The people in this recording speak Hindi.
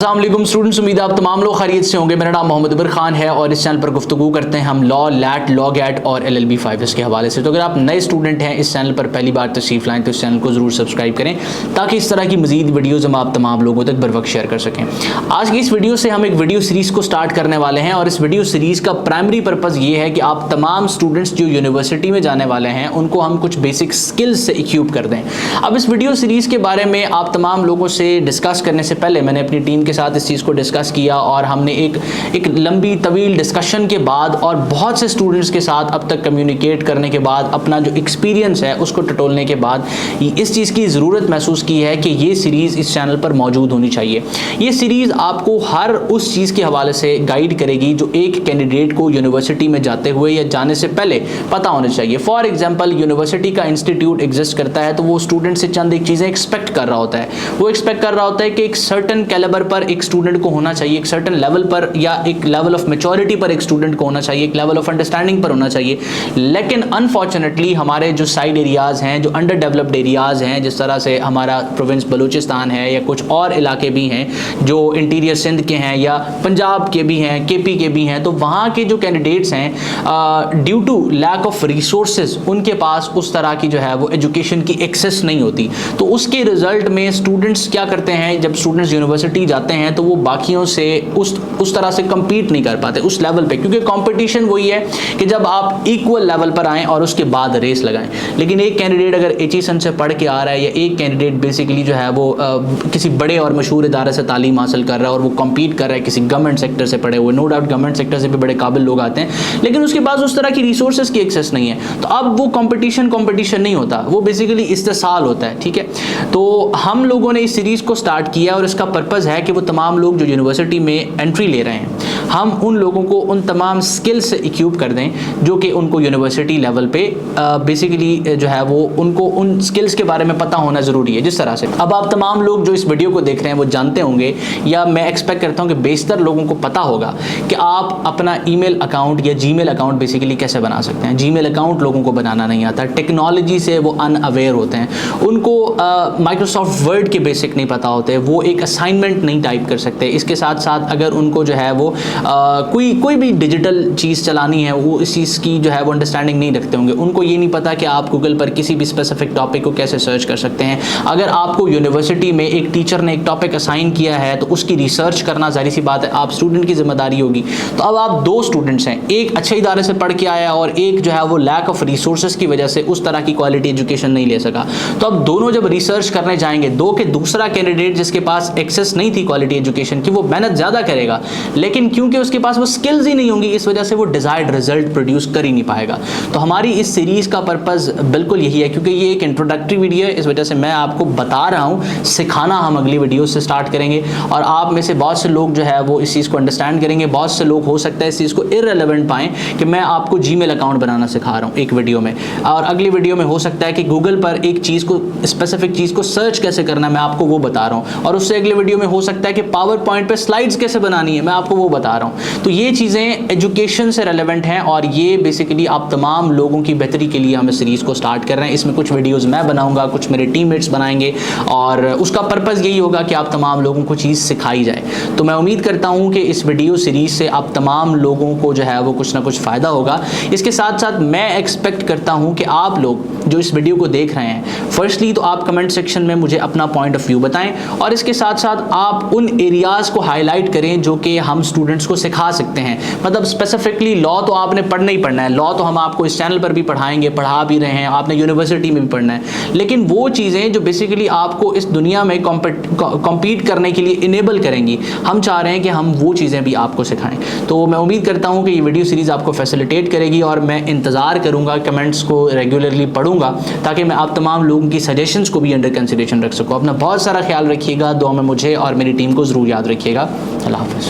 अस्सलाम स्टूडेंट्स, उम्मीद है आप तमाम लोग खैरियत से होंगे। मेरा नाम मोहम्मद उमर खान है और इस चैनल पर गुफ्तगू करते हैं हम लॉ, लैट, लॉ गैट और LLB 5 के हवाले से। तो अगर आप नए स्टूडेंट हैं, इस चैनल पर पहली बार तशरीफ लाएं तो इस चैनल को ज़रूर सब्सक्राइब करें ताकि इस तरह की मजीद वीडियोज़ हम आप तमाम लोगों तक बर वक्त शेयर कर सकें। आज की इस वीडियो से हम एक वीडियो सीरीज़ को स्टार्ट करने वाले हैं और इस वीडियो सीरीज़ का प्राइमरी पर्पज़ ये है कि आप तमाम स्टूडेंट्स जो यूनिवर्सिटी में जाने वाले हैं उनको हम कुछ बेसिक स्किल्स से इक्विप कर दें। अब इस वीडियो सीरीज़ के बारे में आप तमाम लोगों से डिस्कस करने से पहले मैंने अपनी टीम के साथ इस चीज़ को डिस्कस किया और हमने एक लंबी तवील डिस्कशन के बाद और बहुत से स्टूडेंट्स के साथ अब तक कम्युनिकेट करने के बाद अपना जो एक्सपीरियंस है उसको टटोलने के बाद इस चीज़ की ज़रूरत महसूस की है कि ये सीरीज़ इस चैनल पर मौजूद होनी चाहिए। ये सीरीज़ आपको हर उस चीज़ के हवाले से गाइड करेगी जो एक कैंडिडेट को यूनिवर्सिटी में जाते हुए या जाने से पहले पता होना चाहिए। फॉर एग्जाम्पल, यूनिवर्सिटी का इंस्टीट्यूट एग्जिस्ट करता है तो वो स्टूडेंट से चंद एक चीज़ें एक्सपेक्ट कर रहा होता है। वो एक्सपेक्ट कर रहा होता है कि एक सर्टन कैलिबर पर एक स्टूडेंट को होना चाहिए, एक सर्टेन लेवल पर या एक लेवल ऑफ मैच्योरिटी पर एक स्टूडेंट को होना चाहिए, एक लेवल ऑफ अंडरस्टैंडिंग पर होना चाहिए। लेकिन अनफॉर्चुनेटली हमारे जो साइड एरियाज़ हैं, जो अंडर डेवलप्ड एरियाज़ हैं, जिस तरह से हमारा प्रोविंस बलूचिस्तान है या कुछ और इलाके भी हैं जो इंटीरियर सिंध के हैं या पंजाब के भी हैं, KP के भी हैं, तो वहाँ के जो कैंडिडेट्स हैं due to lack of resources उनके पास उस तरह की जो है वो एजुकेशन की एक्सेस नहीं होती। तो उसके रिजल्ट में स्टूडेंट्स क्या करते हैं, जब स्टूडेंट्स यूनिवर्सिटी जाते हैं तो वो बाकियों से उस तरह से compete नहीं कर पाते उस लेवल पे, क्योंकि कंपटीशन वही है कि जब आप इक्वल लेवल पर आएँ और उसके बाद रेस लगाएं। लेकिन एक कैंडिडेट अगर HE से पढ़ के आ रहा है या एक कैंडिडेट बेसिकली जो है वो किसी बड़े और मशहूर इदारे से तालीम हासिल कर रहा है और वो compete कर रहा है किसी गवर्नमेंट सेक्टर से पढ़े हुए, नो डाउट गवर्नमेंट सेक्टर से भी बड़े काबिल लोग आते हैं, लेकिन उसके पास उस तरह की रिसोर्सेज की एक्सेस नहीं है, तो अब वो कंपटीशन नहीं होता, वो बेसिकली इस्तेसाल होता है। ठीक है, तो हम लोगों ने इस सीरीज़ को स्टार्ट किया और इसका पर्पज़ है कि वो तमाम लोग जो यूनिवर्सिटी में एंट्री ले रहे हैं हम उन लोगों को उन तमाम स्किल्स से इक्विप कर दें जो कि उनको यूनिवर्सिटी लेवल पे बेसिकली जो है वो उनको उन स्किल्स के बारे में पता होना ज़रूरी है। जिस तरह से अब आप तमाम लोग जो इस वीडियो को देख रहे हैं वो जानते होंगे या मैं एक्सपेक्ट करता हूँ कि बेशतर लोगों को पता होगा कि आप अपना ईमेल अकाउंट या जीमेल अकाउंट बेसिकली कैसे बना सकते हैं। जीमेल अकाउंट लोगों को बनाना नहीं आता, टेक्नोलॉजी से वो अनअवेयर होते हैं, उनको माइक्रोसॉफ्ट वर्ड के बेसिक नहीं पता होते, वो एक असाइनमेंट नहीं टाइप कर सकते। इसके साथ साथ अगर उनको जो है वो कोई भी डिजिटल चीज़ चलानी है वो इस चीज़ की जो है वो अंडरस्टैंडिंग नहीं रखते होंगे, उनको ये नहीं पता कि आप गूगल पर किसी भी स्पेसिफिक टॉपिक को कैसे सर्च कर सकते हैं। अगर आपको यूनिवर्सिटी में एक टीचर ने एक टॉपिक असाइन किया है तो उसकी रिसर्च करना जाहिर सी बात है आप स्टूडेंट की जिम्मेदारी होगी। तो अब आप दो स्टूडेंट्स हैं, एक अच्छे इदारे से पढ़ के आया और एक जो है वो लैक ऑफ रिसोर्सेज की वजह से उस तरह की क्वालिटी एजुकेशन नहीं ले सका। तो अब दोनों जब रिसर्च करने जाएंगे, दो के दूसरा कैंडिडेट जिसके पास एक्सेस नहीं थी क्वालिटी एजुकेशन की वो मेहनत ज़्यादा करेगा, लेकिन क्योंकि उसके पास वो स्किल्स ही नहीं होंगी इस वजह से वो डिजायर्ड रिजल्ट प्रोड्यूस कर ही नहीं पाएगा। तो हमारी इस सीरीज़ का पर्पज़ बिल्कुल यही है, क्योंकि ये एक इंट्रोडक्टरी वीडियो है, इस वजह से मैं आपको बता रहा हूँ, सिखाना हम अगली वीडियो से स्टार्ट करेंगे और आप में से बहुत से लोग जो है वो इस चीज़ को अंडरस्टैंड करेंगे। बहुत से लोग हो सकता है इस चीज़ को इररिलेवेंट पाएँ कि मैं आपको जीमेल अकाउंट बनाना सिखा रहा हूँ एक वीडियो में, और अगली वीडियो में हो सकता है कि गूगल पर एक चीज़ को स्पेसिफिक चीज़ को सर्च कैसे करना है मैं आपको वो बता रहा हूँ, और उससे अगले वीडियो में हो सकता है कि पावर पॉइंट पर स्लाइड्स कैसे बनानी है मैं आपको वो बता रहा हूँ। तो ये चीज़ें एजुकेशन से रेलेवेंट हैं और ये बेसिकली आप तमाम लोगों की बेहतरी के लिए हम इस सीरीज़ को स्टार्ट कर रहे हैं। इसमें कुछ वीडियोस मैं बनाऊंगा, कुछ मेरे टीममेट्स बनाएंगे और उसका पर्पज़ यही होगा कि आप तमाम लोगों को चीज़ सिखाई जाए। तो मैं उम्मीद करता हूँ कि इस वीडियो सीरीज़ से आप तमाम लोगों को जो है वो कुछ ना कुछ फ़ायदा होगा। इसके साथ साथ मैं एक्सपेक्ट करता हूँ कि आप लोग जो इस वीडियो को देख रहे हैं, फर्स्टली तो आप कमेंट सेक्शन में मुझे अपना पॉइंट ऑफ व्यू बताएं और इसके साथ साथ आप उन एरियाज़ को हाईलाइट करें जो कि हम स्टूडेंट्स को सिखा सकते हैं। मतलब स्पेसिफिकली लॉ तो आपने पढ़ना ही पढ़ना है, लॉ तो हम आपको इस चैनल पर भी पढ़ाएंगे, पढ़ा भी रहे हैं, आपने यूनिवर्सिटी में भी पढ़ना है, लेकिन वो चीज़ें जो बेसिकली आपको इस दुनिया में कॉम्पीट करने के लिए इनेबल करेंगी, हम चाह रहे हैं कि हम वो चीज़ें भी आपको सिखाएं। तो मैं उम्मीद करता हूँ कि ये वीडियो सीरीज़ आपको फैसिलिटेट करेगी और मैं इंतज़ार करूँगा, कमेंट्स को रेगुलरली पढ़ूँगा ताकि मैं आप तमाम लोगों की सजेशंस को भी अंडर कंसिडरेशन रख सकूँ। अपना बहुत सारा ख्याल रखिएगा, दुआ में मुझे और मेरी टीम को ज़रूर याद रखिएगा। अल्लाह हाफ़िज़।